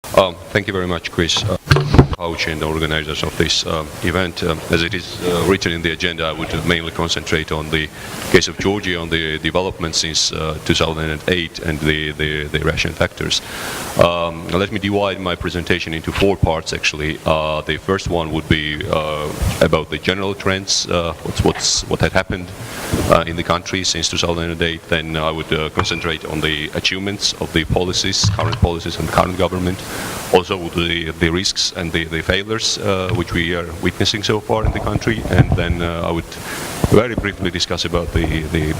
Thank you very much, Chris. Coach and the organizers of this event. As it is written in the agenda, I would mainly concentrate on the case of Georgia, on the development since 2008 and the Russian factors. Let me divide my presentation into four parts, actually. The first one would be about the general trends, what had happened in the country since 2008. Then I would concentrate on the achievements of the policies, current policies and current government. Also the risks and the failures which we are witnessing so far in the country, and then I would very briefly discuss about the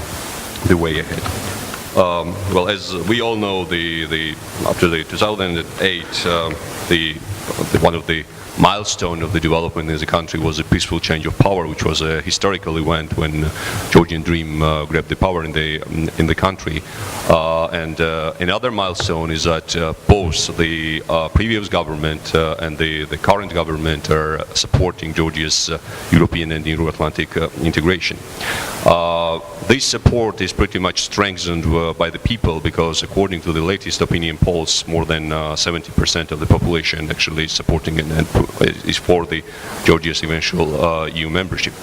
way ahead. Well, as we all know, after the 2008, one of the milestone of the development in the country was a peaceful change of power, which was a historical event when Georgian Dream grabbed the power in the country. And another milestone is that both the previous government and the current government are supporting Georgia's European and Euro-Atlantic integration. This support is pretty much strengthened by the people, because according to the latest opinion polls, more than 70% of the population actually is supporting and is for the Georgia's eventual EU membership,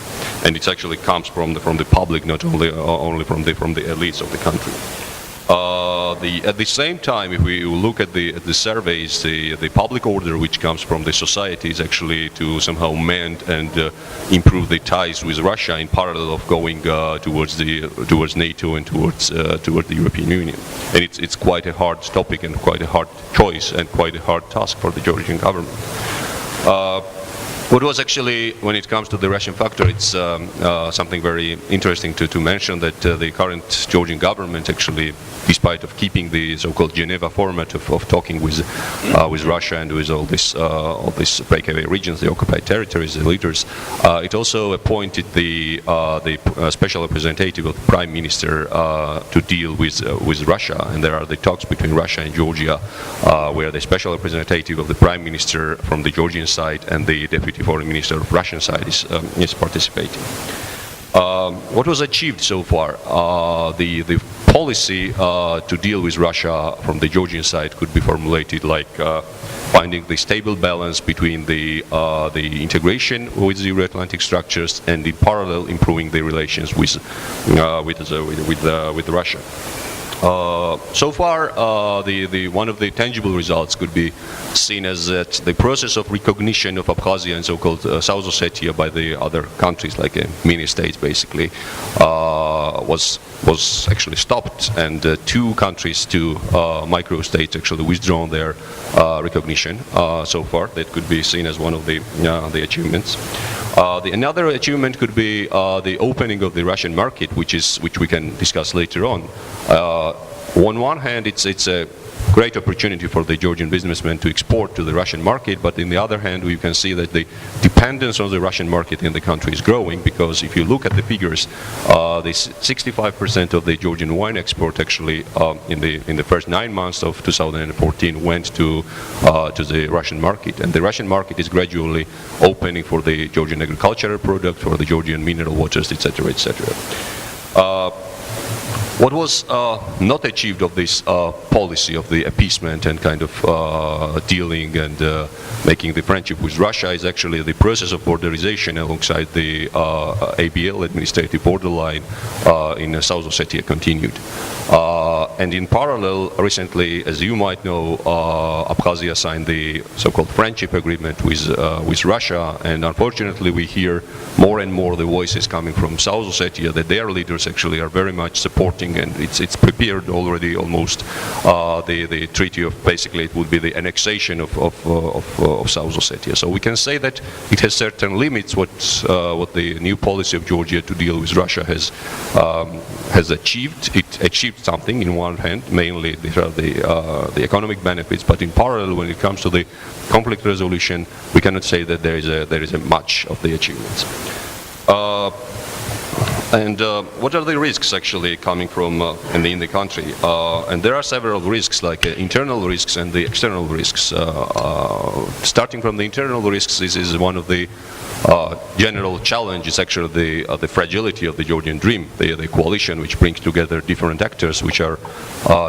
and it actually comes from the public, not only from the elites of the country. At the same time, if we look at the surveys, the public order which comes from the society is actually to somehow mend and improve the ties with Russia in parallel of going towards NATO and towards the European Union. And it's quite a hard topic and quite a hard choice and quite a hard task for the Georgian government. What was actually, when it comes to the Russian factor, it's something very interesting to mention, that the current Georgian government actually, despite of keeping the so-called Geneva format of talking with Russia and with all these breakaway regions, the occupied territories, the leaders, it also appointed the special representative of the Prime Minister to deal with Russia, and there are the talks between Russia and Georgia, where the special representative of the Prime Minister from the Georgian side and the Deputy Foreign Minister of Russian side is participating. What was achieved so far? The policy to deal with Russia from the Georgian side could be formulated like finding the stable balance between the integration with the Euro-Atlantic structures and in parallel improving the relations with Russia. So far, one of the tangible results could be seen as that the process of recognition of Abkhazia and so-called South Ossetia by the other countries, like mini-states basically, was actually stopped, and two micro-states actually withdrawn their recognition so far. That could be seen as one of the achievements. Another achievement could be the opening of the Russian market, which we can discuss later on. On one hand, it's a great opportunity for the Georgian businessmen to export to the Russian market, but on the other hand, we can see that the dependence on the Russian market in the country is growing, because if you look at the figures, the 65% of the Georgian wine export actually in the first 9 months of 2014 went to the Russian market, and the Russian market is gradually opening for the Georgian agricultural product, for the Georgian mineral waters, etc., etc. What was not achieved of this policy of the appeasement and kind of dealing and making the friendship with Russia is actually the process of borderization alongside the ABL, administrative borderline, in South Ossetia continued. And in parallel, recently, as you might know, Abkhazia signed the so-called friendship agreement with Russia, and unfortunately we hear more and more the voices coming from South Ossetia that their leaders actually are very much supporting, and it's prepared already almost the treaty of, basically it would be the annexation of South Ossetia. So we can say that it has certain limits what the new policy of Georgia to deal with Russia has achieved. It achieved something in one hand, mainly the economic benefits, but in parallel, when it comes to the conflict resolution, we cannot say that there is a much of the achievements. And what are the risks actually coming from in the country? And there are several risks, like internal risks and the external risks. Starting from the internal risks, this is one of the general challenge is actually the fragility of the Georgian dream, the coalition which brings together different actors which are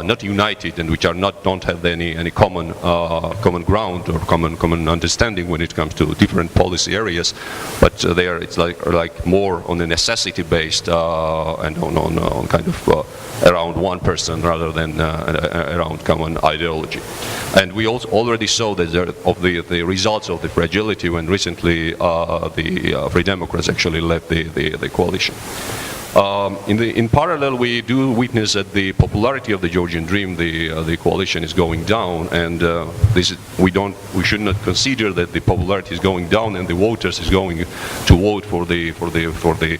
not united and which don't have any common ground or common understanding when it comes to different policy areas, but it's like more on a necessity based and on kind of around one person rather than around common ideology. And we also already saw that the results of the fragility when recently the Free Democrats actually led the coalition. In parallel, we do witness that the popularity of the Georgian dream, the coalition, is going down, and we should not consider that the popularity is going down and the voters is going to vote for the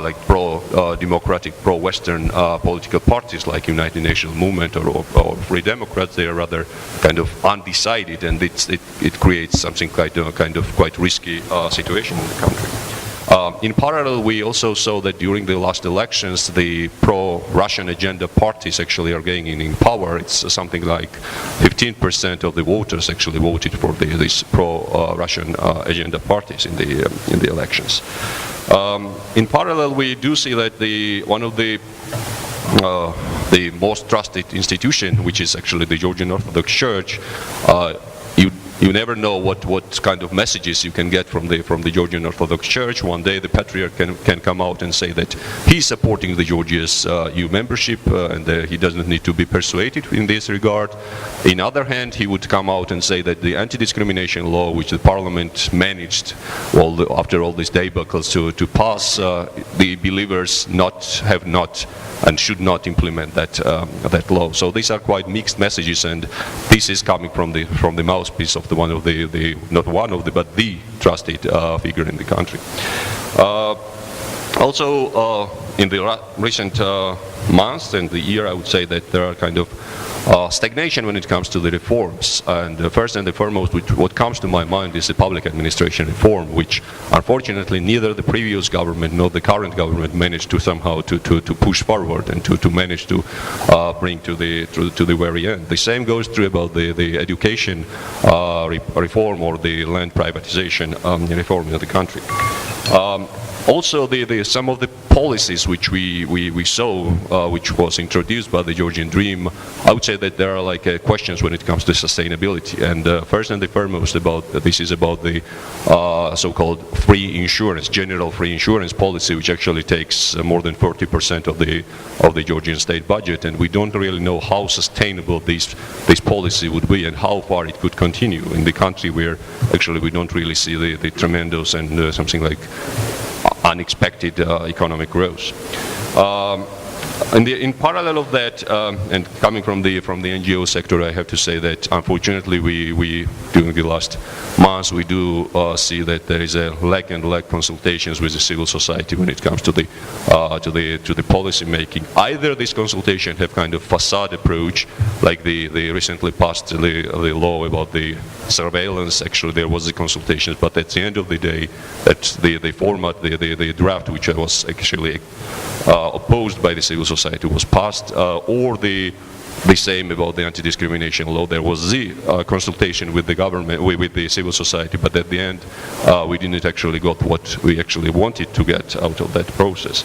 like pro-democratic, pro-Western political parties like United Nations Movement or Free Democrats. They are rather kind of undecided, and it creates something kind of quite risky situation in the country. In parallel, we also saw that during the last elections, the pro-Russian agenda parties actually are gaining in power. It's something like 15% of the voters actually voted for these pro-Russian agenda parties in the elections. In parallel, we do see that one of the most trusted institution, which is actually the Georgian Orthodox Church, you never know what kind of messages you can get from the Georgian Orthodox Church. One day the Patriarch can come out and say that he's supporting the Georgia's EU membership and he doesn't need to be persuaded in this regard. In other hand, he would come out and say that the anti-discrimination law, which the Parliament managed after all these debacles to pass, the believers have not and should not implement that law. So these are quite mixed messages, and this is coming from the mouthpiece of but the trusted figure in the country. Also, in the recent months and the year, I would say that there are kind of stagnation when it comes to the reforms. And first and foremost, what comes to my mind is the public administration reform, which unfortunately neither the previous government nor the current government managed to somehow to push forward and to manage to bring to the very end. The same goes true about the education reform or the land privatization reform in the country. Also, some of the policies which we saw, which was introduced by the Georgian Dream, I would say that there are like questions when it comes to sustainability. And first and foremost, this is about the so-called free insurance, general free insurance policy, which actually takes more than 40% of the Georgian state budget. And we don't really know how sustainable this policy would be and how far it could continue in the country where actually we don't really see the tremendous and something like unexpected economic growth. In parallel of that, and coming from the NGO sector, I have to say that unfortunately we during the last months we do see that there is a lack consultations with the civil society when it comes to the policy making. Either this consultation have kind of facade approach, like the recently passed the law about the surveillance. Actually, there was the consultations, but at the end of the day, that the format, the draft which was actually opposed by the civil society was passed, or the same about the anti-discrimination law. There was the consultation with the government, with the civil society, but at the end we didn't actually got what we actually wanted to get out of that process.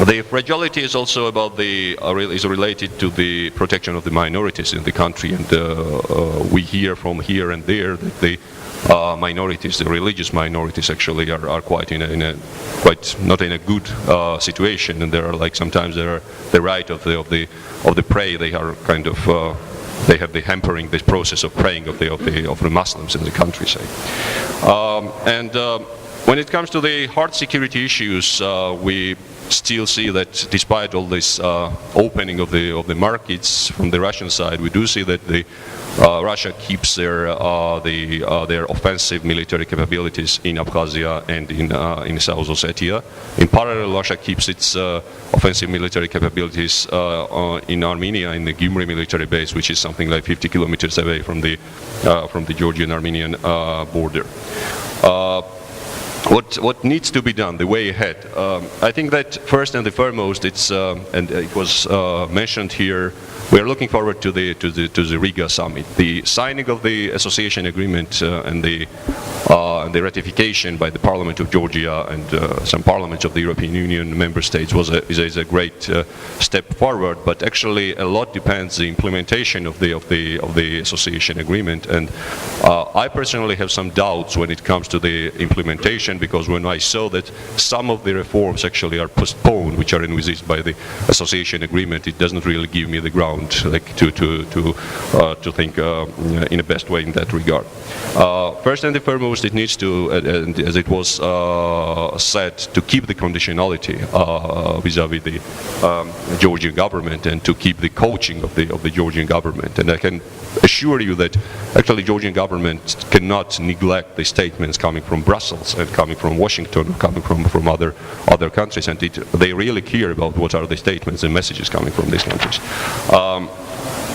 The fragility is also about is related to the protection of the minorities in the country, and we hear from here and there that the minorities, the religious minorities, actually are quite not in a good situation, and there are like sometimes there are the right of the prayer. They are kind of they have the hampering this process of praying of the Muslims in the countryside. When it comes to the hard security issues, we still see that despite all this opening of the markets from the Russian side, we do see that Russia keeps their offensive military capabilities in Abkhazia and in South Ossetia. In parallel, Russia keeps its offensive military capabilities in Armenia, in the Gyumri military base, which is something like 50 kilometers away from the Georgian-Armenian border. What needs to be done, the way ahead? I think that first and foremost, and it was mentioned here, we are looking forward to the Riga summit. The signing of the association agreement and the ratification by the Parliament of Georgia and some parliaments of the European Union member states is a great step forward. But actually, a lot depends the implementation of the association agreement. And I personally have some doubts when it comes to the implementation, because when I saw that some of the reforms actually are postponed, which are envisaged by the association agreement, it doesn't really give me the ground like to think in the best way in that regard. First and foremost, it needs to, and as it was said, to keep the conditionality vis-à-vis the Georgian government and to keep the coaching of the Georgian government. And I can assure you that actually Georgian government cannot neglect the statements coming from Brussels and coming from Washington, coming from other countries, and they really care about what are the statements and messages coming from these countries.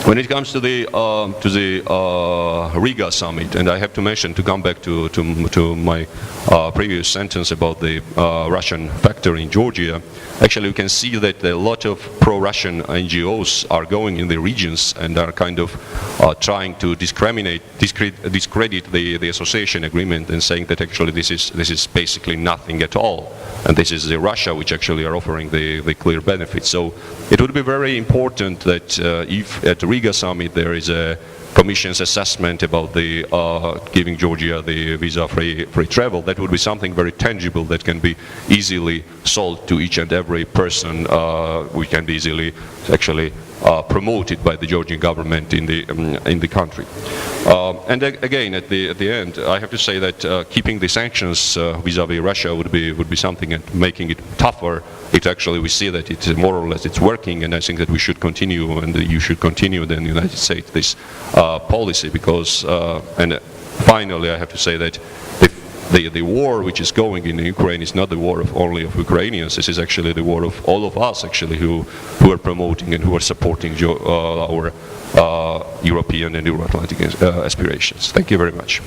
When it comes to the Riga summit, and I have to mention, to come back to my previous sentence about the Russian factor in Georgia, actually we can see that a lot of pro-Russian NGOs are going in the regions and are kind of trying to discredit the association agreement and saying that actually this is basically nothing at all, and this is the Russia which actually are offering the clear benefits. So it would be very important that if at the Riga summit there is a Commission's assessment about the giving Georgia the visa-free travel, that would be something very tangible that can be easily sold to each and every person. We can be easily actually promoted by the Georgian government in the country. And again, at the end, I have to say that keeping the sanctions vis-à-vis Russia would be something, and making it tougher. It actually, we see that it's more or less it's working, and I think that we should continue, and you should continue then the United States this policy, because and finally I have to say that the war which is going in Ukraine is not the war only of Ukrainians. This is actually the war of all of us actually who are promoting and who are supporting our European and Euro-Atlantic aspirations. Thank you very much.